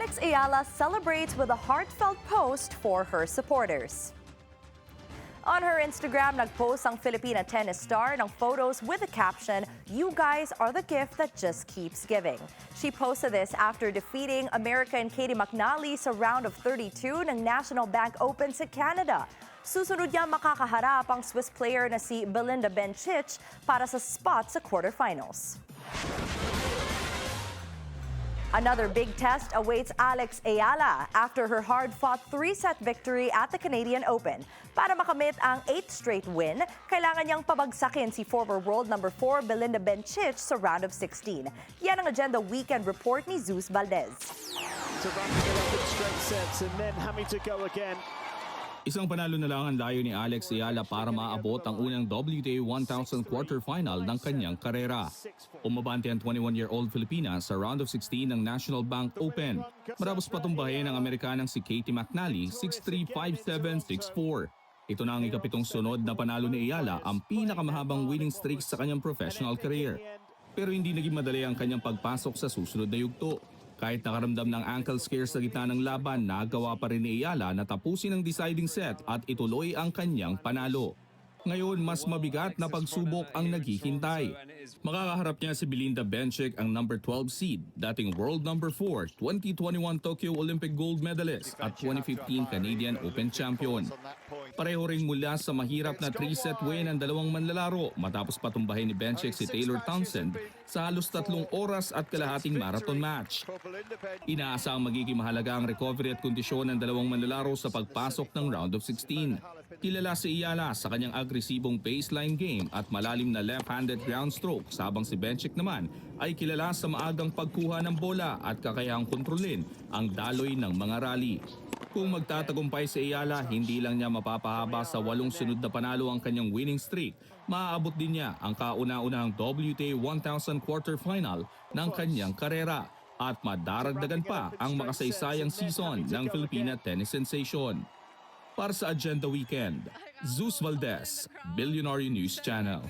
Alex Ayala celebrates with a heartfelt post for her supporters. On her Instagram, nagpost ang Filipina tennis star ng photos with the caption, "You guys are the gift that just keeps giving." She posted this after defeating American Katie McNally sa round of 32 ng National Bank Open sa Canada. Susunod niya makakaharap ang Swiss player na si Belinda Bencic para sa spot sa quarterfinals. Another big test awaits Alex Ayala after her hard-fought 3-set victory at the Canadian Open. Para makamit ang 8th straight win, kailangan niyang pabagsakin si former world number 4 Belinda Bencic sa round of 16. Yan ang Agenda Weekend report ni Zeus Valdez. To run it up in straight sets and then having to go again. Isang panalo na lang ang layo ni Alex Ayala para maabot ang unang WTA 1000 quarterfinal ng kanyang karera. Umabante ang 21-year-old Filipina sa round of 16 ng National Bank Open. Matapos patumbahin ang Amerikanang si Katie McNally 6-3, 5-7, 6-4. Ito na ang ikapitong sunod na panalo ni Ayala, ang pinakamahabang winning streak sa kanyang professional career. Pero hindi naging madali ang kanyang pagpasok sa susunod na yugto. Kahit nakaramdam ng ankle scare sa gitna ng laban, nagawa pa rin ni Ayala na tapusin ang deciding set at ituloy ang kanyang panalo. Ngayon, mas mabigat na pagsubok ang naghihintay. Makakaharap niya si Belinda Bencic, ang number 12 seed, dating world number 4, 2021 Tokyo Olympic gold medalist at 2015 Canadian Open champion. Pareho ring mula sa mahirap na 3-set win ang dalawang manlalaro matapos patumbahin ni Bencic si Taylor Townsend sa halos 3 oras at kalahating marathon match. Inaasahang magiging mahalaga ang recovery at kondisyon ng dalawang manlalaro sa pagpasok ng round of 16. Kilala si Ayala sa kanyang agresibong baseline game at malalim na left-handed ground stroke, habang si Bencic naman ay kilala sa maagang pagkuha ng bola at kakayahang kontrolin ang daloy ng mga rally. Kung magtatagumpay si Ayala, hindi lang niya mapapahaba sa 8 sunod na panalo ang kanyang winning streak, maaabot din niya ang kauna-unahang WTA 1000 quarterfinal ng kanyang karera at madaragdagan pa ang makasaysayang season ng Filipina tennis sensation. Para sa Agenda Weekend, Zeus Valdez, Billionaire News Channel.